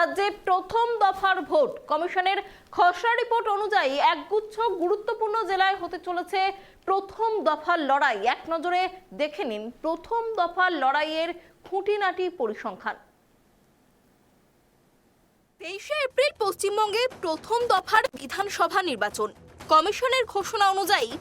রাজ্যে প্রথম দফার ভোট কমিশনের খসড়া রিপোর্ট অনুযায়ী একগুচ্ছ গুরুত্বপূর্ণ জেলায় হতে চলেছে প্রথম দফার লড়াই। এক নজরে দেখে নিন প্রথম দফার লড়াইয়ের খুঁটিনাটি পরিসংখ্যান। 23 এপ্রিল পশ্চিমবঙ্গে প্রথম দফার বিধানসভা নির্বাচন। কমিশনের ঘোষণা অনুযায়ী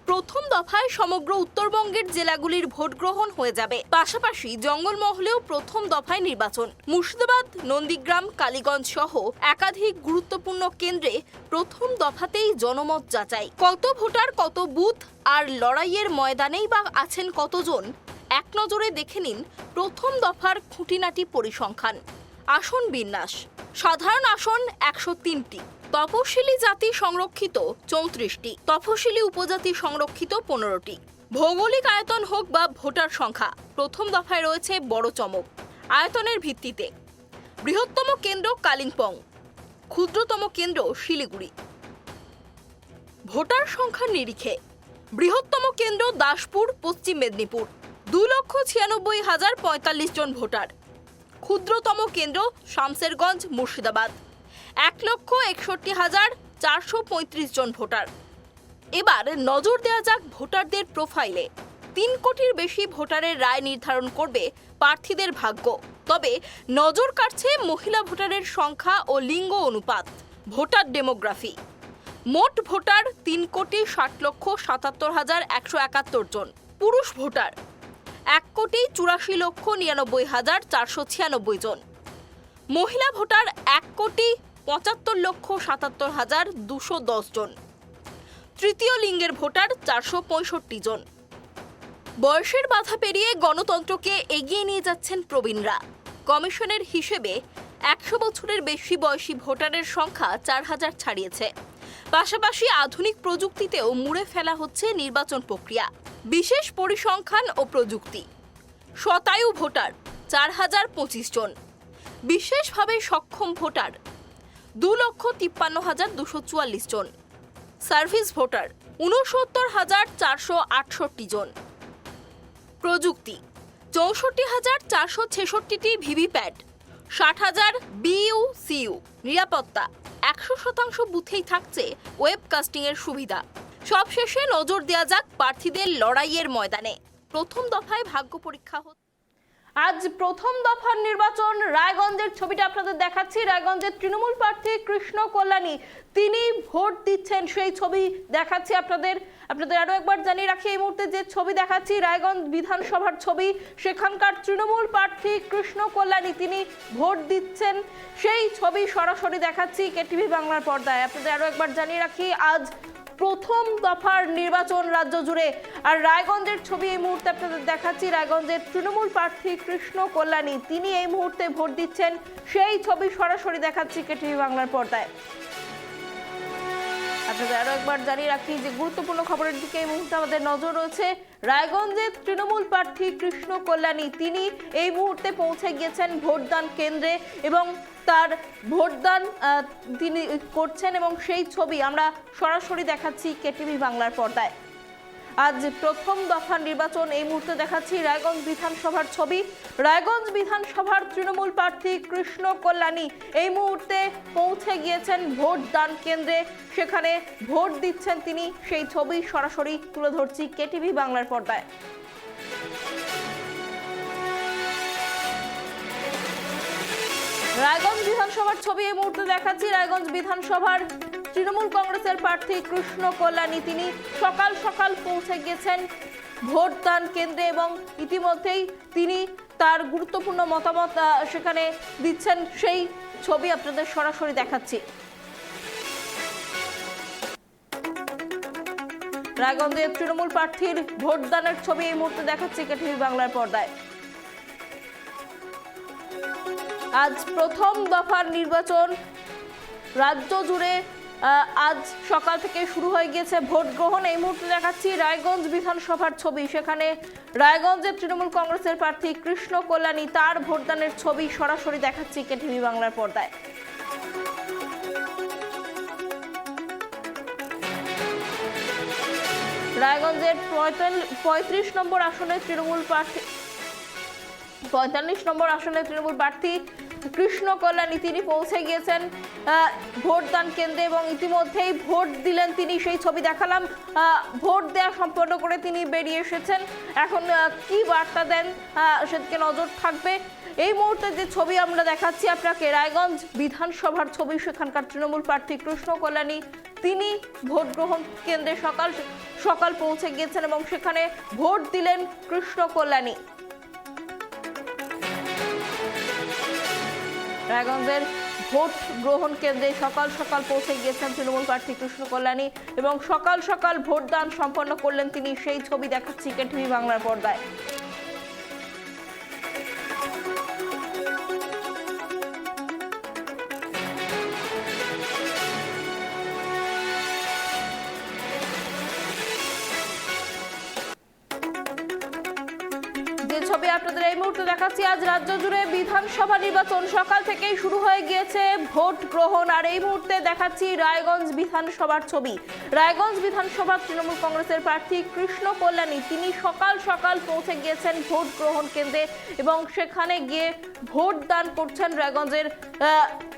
প্রথম দফায় সমগ্র উত্তরবঙ্গের জেলাগুলির ভোট গ্রহণ হয়ে যাবে। পাশাপাশি জঙ্গলমহলেও প্রথম দফায় নির্বাচন। মুর্শিদাবাদ, নন্দীগ্রাম, কালীগঞ্জ সহ একাধিক গুরুত্বপূর্ণ কেন্দ্রে প্রথম দফাতেই জনমত যাচাই। কত ভোটার, কত বুথ আর লড়াইয়ের ময়দানেই বা আছেন কতজন, এক নজরে দেখে নিন প্রথম দফার খুঁটিনাটি পরিসংখ্যান। আসন বিন্যাস: সাধারণ আসন 103টি, তপশিলি জাতি সংরক্ষিত 34টি, তপশিলি উপজাতি সংরক্ষিত 15টি। ভৌগোলিক আয়তন হোক বা ভোটার সংখ্যা, প্রথম দফায় রয়েছে বড় চমক। আয়তনের ভিত্তিতে বৃহত্তম কেন্দ্র কালিম্পং, ক্ষুদ্রতম কেন্দ্র শিলিগুড়ি। ভোটার সংখ্যার নিরিখে বৃহত্তম কেন্দ্র দাসপুর, পশ্চিম মেদিনীপুর, 2,96,045 জন ভোটার। ক্ষুদ্রতম কেন্দ্র শামসেরগঞ্জ, মুর্শিদাবাদ, 1,61,435 জন ভোটার। এবার নজর দেওয়া যাক ভোটারদের প্রোফাইলে। 3 কোটির বেশি ভোটারের রায় নির্ধারণ করবে প্রার্থীদের ভাগ্য। তবে নজর কাটছে মহিলা ভোটারের সংখ্যা ও লিঙ্গ অনুপাত। ভোটার ডেমোগ্রাফি: মোট ভোটার 3,60,77,171 জন। পুরুষ ভোটার 1,84,99,496 জন। মহিলা ভোটার 1,75,77,210 জন। তৃতীয় লিঙ্গের ভোটার 465 জন। বয়সের বাধা পেরিয়ে গণতন্ত্রকে এগিয়ে নিয়ে যাচ্ছেন প্রবীণরা। কমিশনের হিসেবে 100 বছরের বেশি বয়সী ভোটারের সংখ্যা 4,000 ছাড়িয়েছে। পাশাপাশি আধুনিক প্রযুক্তিতেও মুড়ে ফেলা হচ্ছে নির্বাচন প্রক্রিয়া। বিশেষ পরিসংখ্যান ও প্রযুক্তি: শতায়ু ভোটার 4,025 জন। বিশেষভাবে সক্ষম ভোটার 2,53,244 জন। সার্ভিস ভোটার 69,468 জন। প্রযুক্তি: 64,466টি ভিভিপ্যাট, 60,000 বিইউ/সিইউ। নিরাপত্তা: 100% বুথেই থাকছে ওয়েবকাস্টিং এর সুবিধা। সবশেষে নজর দেওয়া যাক প্রার্থীদের লড়াইয়ের ময়দানে। প্রথম দফায় ভাগ্য পরীক্ষা হচ্ছে। আজ প্রথম দফার নির্বাচন। রায়গঞ্জের ছবিটা আপনাদের দেখাচ্ছি। রায়গঞ্জের তৃণমূল প্রার্থী কৃষ্ণ কল্যাণী তিনি ভোট দিচ্ছেন, সেই ছবি দেখাচ্ছি আপনাদের আরো একবার জানিয়ে রাখি, এই মুহূর্তে যে ছবি দেখাচ্ছি রায়গঞ্জ বিধানসভার ছবি। সেখানকার তৃণমূল প্রার্থী কৃষ্ণ কল্যাণী তিনি ভোট দিচ্ছেন, সেই ছবি সরাসরি দেখাচ্ছি কেটিভি বাংলার পর্দায়। আপনাদের আরো একবার জানিয়ে রাখি, আজ প্রথম দফার নির্বাচন রাজ্য জুড়ে। আর রায়গঞ্জের ছবি এই মুহূর্তে আপনাদের দেখাচ্ছি। রায়গঞ্জের তৃণমূল প্রার্থী কৃষ্ণ কল্যাণী তিনি এই মুহূর্তে ভোট দিচ্ছেন, সেই ছবি সরাসরি দেখাচ্ছি কেটিভি বাংলার পর্দায়। আপনাদের আরো একবার জানিয়ে রাখি যে গুরুত্বপূর্ণ খবরের দিকে এই মুহূর্তে আমাদের নজর রয়েছে। রায়গঞ্জের তৃণমূল প্রার্থী কৃষ্ণ কল্যাণী তিনি এই মুহূর্তে পৌঁছে গিয়েছেন ভোটদান কেন্দ্রে এবং তার ভোটদান তিনি করছেন এবং সেই ছবি আমরা সরাসরি দেখাচ্ছি কেটিভি বাংলার পর্দায়। আজ প্রথম দফার নির্বাচন এই মুহূর্তে দেখাচ্ছি রায়গঞ্জ বিধানসভার ছবি। রায়গঞ্জ বিধানসভার তৃণমূল প্রার্থী কৃষ্ণ কল্যাণী এই মুহূর্তে পৌঁছে গিয়েছেন ভোটদান কেন্দ্রে, সেখানে ভোট দিচ্ছেন তিনি, সেই ছবি সরাসরি তুলে ধরছি কেটিভি বাংলার পর্দায়। রায়গঞ্জ বিধানসভার ছবি এই মুহূর্তে দেখাচ্ছি। রায়গঞ্জ বিধানসভার তৃণমূল কংগ্রেসের প্রার্থী কৃষ্ণ কল্যাণী তিনি সকাল সকাল পৌঁছে গিয়েছেন ভোটদান কেন্দ্রে এবং ইতিমধ্যেই তিনি তার গুরুত্বপূর্ণ মতামত সেখানে দিচ্ছেন, সেই ছবি আপনাদের সরাসরি দেখাচ্ছি। রায়গঞ্জের তৃণমূল প্রার্থীর ভোটদানের ছবি এই মুহূর্তে দেখাচ্ছি কেটিভি বাংলার পর্দায়। আজ প্রথম দফার নির্বাচন রাজ্য জুড়ে। আজ সকাল থেকে শুরু হয়ে গিয়েছে ভোট গ্রহণ। এই মুহূর্তে দেখাচ্ছি রায়গঞ্জ বিধানসভার ছবি, সেখানে রায়গঞ্জের তৃণমূল কংগ্রেসের প্রার্থী কৃষ্ণ কল্যাণী তার ভোটদানের ছবি সরাসরি দেখাচ্ছি কেটিভি বাংলার পর্দায়। রায়গঞ্জের 45 নম্বর আসনে তৃণমূল প্রার্থী 45 নম্বর আসনে তৃণমূল প্রার্থী কৃষ্ণ কল্যাণী তিনি পৌঁছে গিয়েছেন ভোটদান কেন্দ্রে এবং ইতিমধ্যেই ভোট দিলেন তিনি, সেই ছবি দেখালাম। ভোট দেওয়া সম্পন্ন করে তিনি বেরিয়ে এসেছেন। এখন কি বার্তা দেন সেদিকে নজর থাকবে। এই মুহূর্তে যে ছবি আমরা দেখাচ্ছি আপনাকে, রায়গঞ্জ বিধানসভার ছবি, সেখানকার তৃণমূল প্রার্থী কৃষ্ণ কল্যাণী তিনি ভোট গ্রহণ কেন্দ্রে সকাল সকাল পৌঁছে গিয়েছেন এবং সেখানে ভোট দিলেন কৃষ্ণ কল্যাণী। রায়গঞ্জের ভোট গ্রহণ কেন্দ্রে সকাল সকাল পৌঁছে গিয়েছেন তৃণমূল প্রার্থী কৃষ্ণ কল্যাণী এবং সকাল সকাল ভোটদান সম্পন্ন করলেন তিনি, সেই ছবি দেখাচ্ছি কেটিভি বাংলার পর্দায়। ছবি আপনাদের এই মুহূর্তে দেখাচ্ছি। আজ রাজ্য জুড়ে বিধানসভা নির্বাচন সকাল থেকেই শুরু হয়ে গিয়েছে ভোট গ্রহণ, আর এই মুহূর্তে দেখাচ্ছি রায়গঞ্জ বিধানসভার ছবি। রায়গঞ্জ বিধানসভার তৃণমূল কংগ্রেসের প্রার্থী কৃষ্ণ কল্যাণী তিনি সকাল সকাল পৌঁছে গিয়েছেন ভোট গ্রহণ কেন্দ্রে এবং সেখানে গিয়ে ভোট দান করছেন রায়গঞ্জের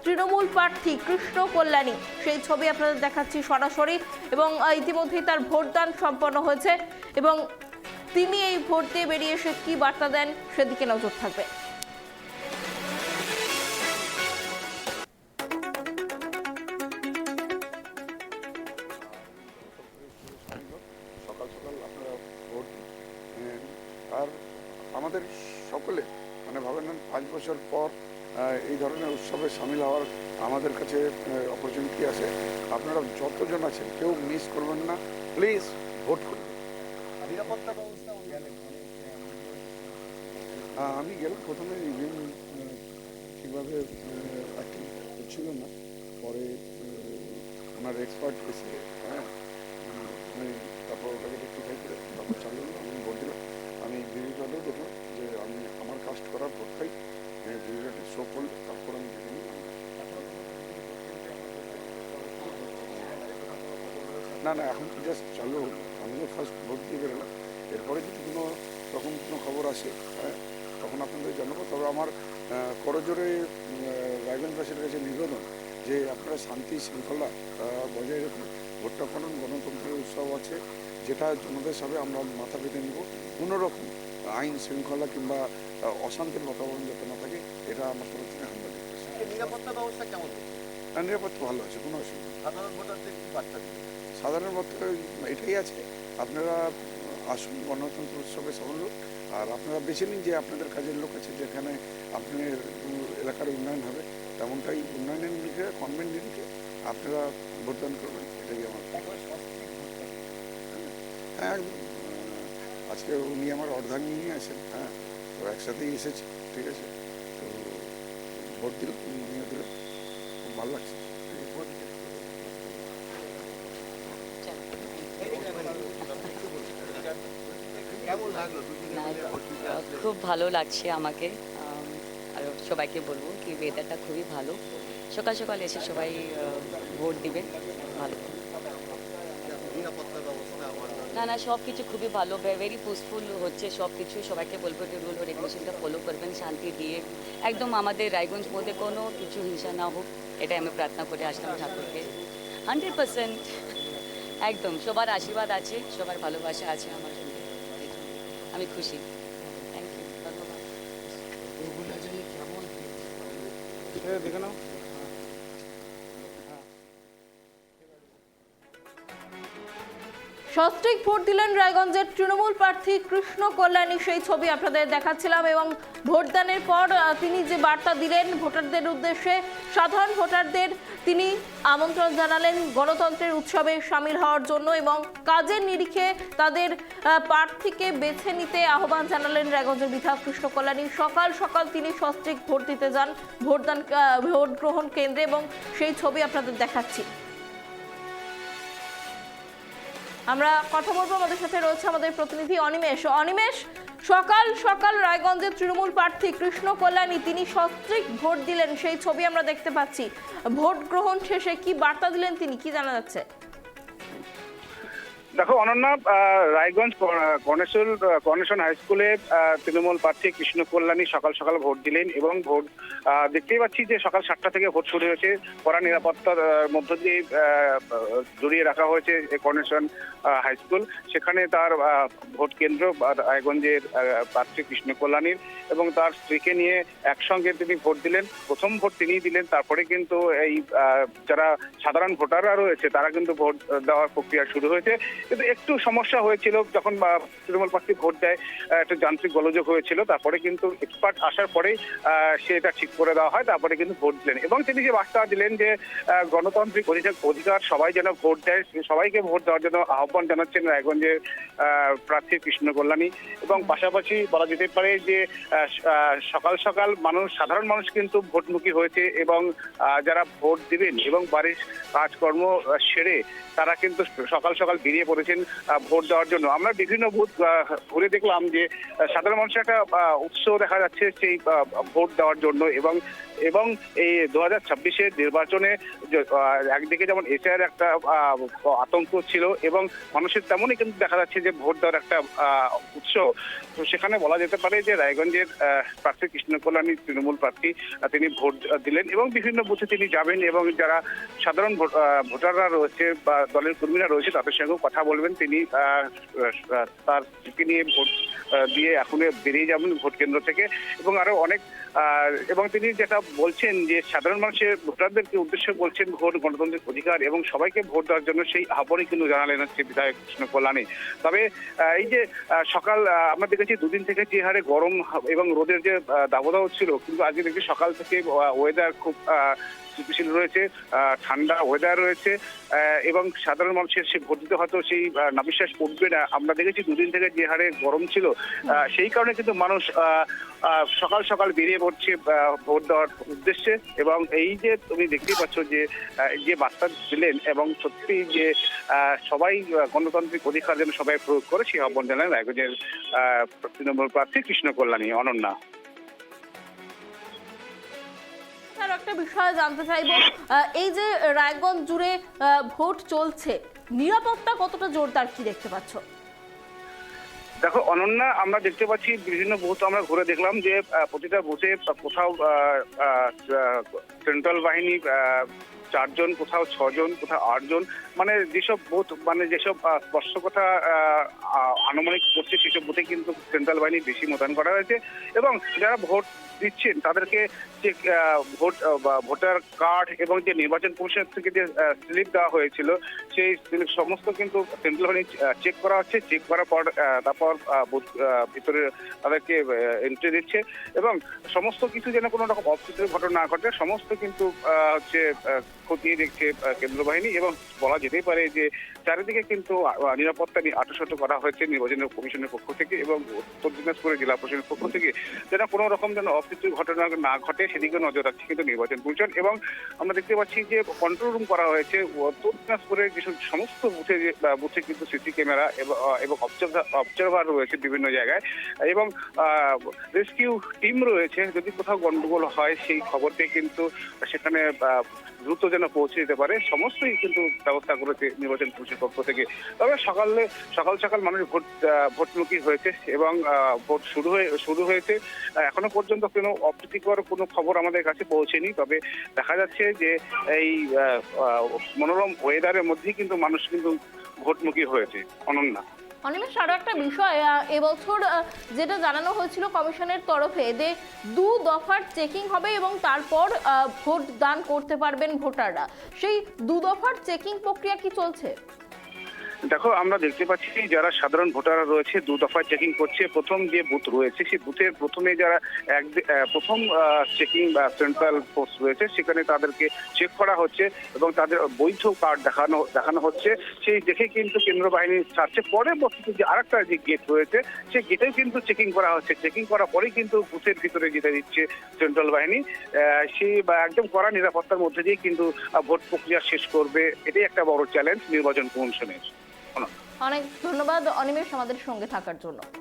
তৃণমূল প্রার্থী কৃষ্ণ কল্যাণী। সেই ছবি আপনাদের দেখাচ্ছি সরাসরি এবং ইতিমধ্যেই তার ভোটদান সম্পন্ন হয়েছে এবং তিনি এই ভোট দিয়ে বেরিয়ে এসে কি বার্তা দেন সেদিকে নজর থাকবে। সকাল সকাল আপনারা ভোট আর আমাদের সকলে ভাবেন 5 বছর পর এই ধরনের উৎসবে সামিল হওয়ার আমাদের কাছে অপরচুনিটি আছে। আপনারা যতজন আছেন কেউ মিস করবেন না, প্লিজ ভোট করুন। নিরাপত্তা ব্যবস্থা আমি গেলাম প্রথমে ইভিএম ঠিকভাবে অ্যাক্টিভ হচ্ছিল না, পরে ওনার এক্সপার্ট এসে আমি তারপর ওটাকে রেক্টিফাই করে তারপর চালু হলো, আমি ভোট দিলাম। আমি ভিভিপ্যাটেও দেখলাম যে আমি আমার কাস্ট করার ভোটটাই ভিভিপ্যাটে শো করলে তারপর আমি দেখে নিলাম। না না, এখন তো জাস্ট চালু হলো, আমিও ফার্স্ট ভোট দিয়ে বেরোলাম। এরপরে যদি কোনো রকম কোনো খবর আসে তখন আপনাদের জানাবো। তবে আমার করজোরে রায়গঞ্জবাসীর কাছে নিবেদন যে আপনারা শান্তি শৃঙ্খলা বজায় রেখে ভোটটা করুন। গণতন্ত্রের উৎসব আছে, যেটা জনদের সাথে আমরা মাথা পেতে নিব। কোনোরকম আইন শৃঙ্খলা কিংবা অশান্তির বাতাবরণ যাতে না থাকে, এটা আমার তরফ থেকে আমরা দেখতেছি। নিরাপত্তা ব্যবস্থা কেমন? নিরাপত্তা ভালো আছে, কোনো অসুবিধা। সাধারণ ভোটারদের কি বার্তা দিবে? সাধারণ ভোটার এটাই আছে, আপনারা আসুন গণতন্ত্র উৎসবে সাফল্য। আর আপনারা বেছে নিন যে আপনাদের কাজের লোক আছে, যেখানে আপনার এলাকার উন্নয়ন হবে, তেমনটাই উন্নয়নের নিরিখে কনভেন্ট নিরিখে আপনারা ভোটদান করবেন, এটাই আমার। হ্যাঁ, একদম। আজকে উনি আমার অর্ধাঙ্গী নিয়ে আসেন, হ্যাঁ, তো একসাথেই এসেছে, ঠিক আছে। তো ভোট দিলাম, উনিও দিলাম, খুব ভালো লাগছে। খুব ভালো লাগছে আমাকে, আর সবাইকে বলবো কি ওয়েদারটা খুবই ভালো, সকাল সকাল এসে সবাই ভোট দিবে ভালো। না না, সব কিছু খুবই ভালো, ভেরি পিসফুল হচ্ছে সব কিছু। সবাইকে বলবো যে রুল ও রেগুলেশনটা ফলো করবেন শান্তি দিয়ে, একদম আমাদের রায়গঞ্জ মধ্যে কোনো কিছু হিংসা না হোক, এটাই আমি প্রার্থনা করে আসলাম ঠাকুরকে। 100% একদম সবার আশীর্বাদ আছে, সবার ভালোবাসা আছে আমার সঙ্গে, আমি খুশি। থ্যাংক ইউ, ধন্যবাদ। দেখে নাও। সস্ত্রীক ভোট দিলেন রায়গঞ্জের তৃণমূল প্রার্থী কৃষ্ণ কল্যাণী, সেই ছবি আপনাদের দেখাচ্ছিলাম এবং ভোটদানের পর তিনি যে বার্তা দিলেন ভোটারদের উদ্দেশ্যে, সাধারণ ভোটারদের তিনি আমন্ত্রণ জানালেন গণতন্ত্রের উৎসবে সামিল হওয়ার জন্য এবং কাজের নিরিখে তাদের প্রার্থীকে বেছে নিতে আহ্বান জানালেন রায়গঞ্জের বিধায়ক কৃষ্ণ কল্যাণী। সকাল সকাল তিনি সস্ত্রীক ভোট দিতে যান ভোট গ্রহণ কেন্দ্রে এবং সেই ছবি আপনাদের দেখাচ্ছি। আমরা কথা বলবো, আমাদের সাথে রয়েছে আমাদের প্রতিনিধি অনিমেষ। অনিমেষ, সকাল সকাল রায়গঞ্জের তৃণমূল প্রার্থী কৃষ্ণ কল্যাণী তিনি সস্ত্রীক ভোট দিলেন, সেই ছবি আমরা দেখতে পাচ্ছি। ভোট গ্রহণ শেষে কি বার্তা দিলেন তিনি, কি জানা যাচ্ছে? দেখো অনন্যা, রায়গঞ্জ কর্নেশন হাই স্কুলে তৃণমূল প্রার্থী কৃষ্ণ কল্যাণী সকাল সকাল ভোট দিলেন এবং ভোট দেখতেই পাচ্ছি যে সকাল 7টা থেকে ভোট শুরু হয়েছে। কড়া নিরাপত্তার মধ্য দিয়ে জড়িয়ে রাখা হয়েছে কর্নেশন হাই স্কুল। সেখানে তার ভোট কেন্দ্র রায়গঞ্জের প্রার্থী কৃষ্ণ কল্যাণীর এবং তার স্ত্রীকে নিয়ে একসঙ্গে তিনি ভোট দিলেন। প্রথম ভোট তিনিই দিলেন, তারপরে কিন্তু এই যারা সাধারণ ভোটাররা রয়েছে তারা কিন্তু ভোট দেওয়ার প্রক্রিয়া শুরু হয়েছে। কিন্তু একটু সমস্যা হয়েছিল যখন তৃণমূল প্রার্থী ভোট দেয়, একটু যান্ত্রিক গোলযোগ হয়েছিল। তারপরে কিন্তু এক্সপার্ট আসার পরেই সেটা ঠিক করে দেওয়া হয়, তারপরে কিন্তু ভোট দিলেন এবং তিনি যে বার্তা দিলেন যে গণতান্ত্রিক অধিকার সবাই যেন ভোট দেয়, সবাইকে ভোট দেওয়ার জন্য আহ্বান জানাচ্ছেন রায়গঞ্জের প্রার্থী কৃষ্ণ কল্যাণী। এবং পাশাপাশি বলা যেতে পারে যে সকাল সকাল সাধারণ মানুষ কিন্তু ভোটমুখী হয়েছে এবং যারা ভোট দিবেন এবং বাড়ির কাজকর্ম সেরে তারা কিন্তু সকাল সকাল বেরিয়ে পড়েছেন ভোট দেওয়ার জন্য। আমরা বিভিন্ন বুথ ঘুরে দেখলাম যে সাধারণ মানুষের একটা উৎসাহ দেখা যাচ্ছে সেই ভোট দেওয়ার জন্য এবং এই 2026-এর নির্বাচনে একদিকে যেমন এসআইয়ের একটা আতঙ্ক ছিল এবং মানুষের তেমনই কিন্তু দেখা যাচ্ছে যে ভোট দেওয়ার একটা উৎসাহ। তো সেখানে বলা যেতে পারে যে রায়গঞ্জের প্রার্থী কৃষ্ণ কল্যাণী তৃণমূল প্রার্থী তিনি ভোট দিলেন এবং বিভিন্ন বুথে তিনি যাবেন এবং যারা সাধারণ ভোটাররা রয়েছে বা দলের কর্মীরা রয়েছে তাদের সঙ্গেও কথা বলবেন। তিনি তার স্ত্রীকে নিয়ে ভোট দিয়ে এখন বেরিয়ে যাবেন ভোট কেন্দ্র থেকে এবং আরো অনেক এবং তিনি যেটা বলছেন যে সাধারণ মানুষের ভোটারদেরকে উদ্দেশ্য বলছেন ভোট গণতান্ত্রিক অধিকার এবং সবাইকে ভোট দেওয়ার জন্য সেই আহ্বানই কিন্তু জানালেন হচ্ছে বিধায়ক কৃষ্ণ কল্যাণী। তবে এই যে সকাল আমরা দেখেছি দুদিন থেকে যে হারে গরম এবং রোদের যে দাবদাহ ছিল, কিন্তু আজকে দেখছি সকাল থেকে ওয়েদার খুব স্থিতিশীল রয়েছে, ঠান্ডা ওয়েদার রয়েছে এবং সাধারণ মানুষের সে ভোট দিতে হয়তো সেই নাবিশ্বাস উঠবে না। আমরা দেখেছি দুদিন থেকে যে হারে গরম ছিল সেই কারণে কিন্তু মানুষ সকাল সকাল বেরিয়ে পড়ছে ভোট দেওয়ার উদ্দেশ্যে। এবং এই যে তুমি দেখতেই পাচ্ছ যে বার্তা দিলেন এবং সত্যি যে সবাই গণতান্ত্রিক অধিকার যেন সবাই প্রয়োগ করে সেই আহ্বান জানালেন রায়গঞ্জের তৃণমূল প্রার্থী কৃষ্ণ কল্যাণী। অনন্যা, একটা বিষয় জানতে চাইবো, এই যে রায়গঞ্জ জুড়ে ভোট চলছে, নিরাপত্তা কতটা জোরদার কি দেখতে পাচ্ছ? দেখো অনন্যা, আমরা দেখতে পাচ্ছি বিভিন্ন বুথ আমরা ঘুরে দেখলাম যে প্রতিটা বুথে কোথাও সেন্ট্রাল বাহিনী 4 জন, কোথাও 6 জন, কোথাও 8 জন, মানে যেসব বুথ যেসব স্পর্শকতা আনুমানিক করছে সেসব বুথে কিন্তু সেন্ট্রাল বাহিনী বেশি মোতায়েন করা হয়েছে এবং যারা ভোট দিচ্ছেন তাদেরকে যে ভোটার কার্ড এবং যে নির্বাচন কমিশন থেকে যে স্লিপ দেওয়া হয়েছিল সেই স্লিপ সমস্ত কিন্তু সেন্ট্রাল বাহিনী চেক করা হচ্ছে। চেক করার পর তারপর ভিতরে তাদেরকে এন্ট্রি দিচ্ছে এবং সমস্ত কিছু যেন কোনো রকম অপ্রীতিকর ঘটনা না ঘটে সমস্ত কিন্তু হচ্ছে খতিয়ে দেখছে কেন্দ্র বাহিনী। এবং বলা যেতেই পারে যে চারিদিকে কিন্তু নিরাপত্তা নিয়ে আঁটোসাঁটো করা হয়েছে নির্বাচন কমিশনের পক্ষ থেকে এবং উত্তর দিনাজপুরের জেলা প্রশাসনের পক্ষ থেকে, যেন কোনো রকম যেন অপ্রীতিকর ঘটনা না ঘটে সেদিকে নজর রাখছে কিন্তু নির্বাচন কমিশন। এবং আমরা দেখতে পাচ্ছি যে কন্ট্রোল রুম করা হয়েছে উত্তর দিনাজপুরের যেসব সমস্ত বুথে কিন্তু সিসি ক্যামেরা এবং অবজারভার রয়েছে বিভিন্ন জায়গায় এবং রেস্কিউ টিম রয়েছে। যদি কোথাও গন্ডগোল হয় সেই খবর পেয়ে কিন্তু সেখানে দ্রুত যেন পৌঁছে দিতে পারে সমস্তই কিন্তু ব্যবস্থা করেছে নির্বাচন কমিশনের পক্ষ থেকে। তবে সকাল সকাল মানুষ ভোটমুখী হয়েছে এবং ভোট শুরু হয়েছে। এখনো পর্যন্ত কোনো অপ্রীতিকর কোনো খবর আমাদের কাছে পৌঁছেনি। তবে দেখা যাচ্ছে যে এই মনোরম ওয়েদারের মধ্যেই কিন্তু মানুষ কিন্তু ভোটমুখী হয়েছে। অনন্যা, অনিমেষ, আরো একটা বিষয়, এবছর যেটা জানানো হয়েছিল কমিশনের তরফে যে 2 দফার চেকিং হবে এবং তারপর ভোট দান করতে পারবেন ভোটাররা, সেই 2 দফার চেকিং প্রক্রিয়া কি চলছে? দেখো আমরা দেখতে পাচ্ছি যারা সাধারণ ভোটাররা রয়েছে 2 দফায় চেকিং করছে। প্রথম যে বুথ রয়েছে সেই বুথের প্রথমে যারা প্রথম চেকিং বা সেন্ট্রাল ফোর্স রয়েছে সেখানে তাদেরকে চেক করা হচ্ছে এবং তাদের বৈধ কার্ড দেখানো হচ্ছে। সেই দেখে কিন্তু কেন্দ্র বাহিনী ছাড়ছে। পরবর্তীতে যে আরেকটা যে গেট রয়েছে সেই গেটেও কিন্তু চেকিং করা হচ্ছে। চেকিং করার পরেই কিন্তু বুথের ভিতরে যেতে দিচ্ছে সেন্ট্রাল বাহিনী। সেই একদম কড়া নিরাপত্তার মধ্যে দিয়ে কিন্তু ভোট প্রক্রিয়া শেষ করবে। এটাই একটা বড় চ্যালেঞ্জ নির্বাচন কমিশনের। অনেক ধন্যবাদ অনিমেষ আমাদের সঙ্গে থাকার জন্য।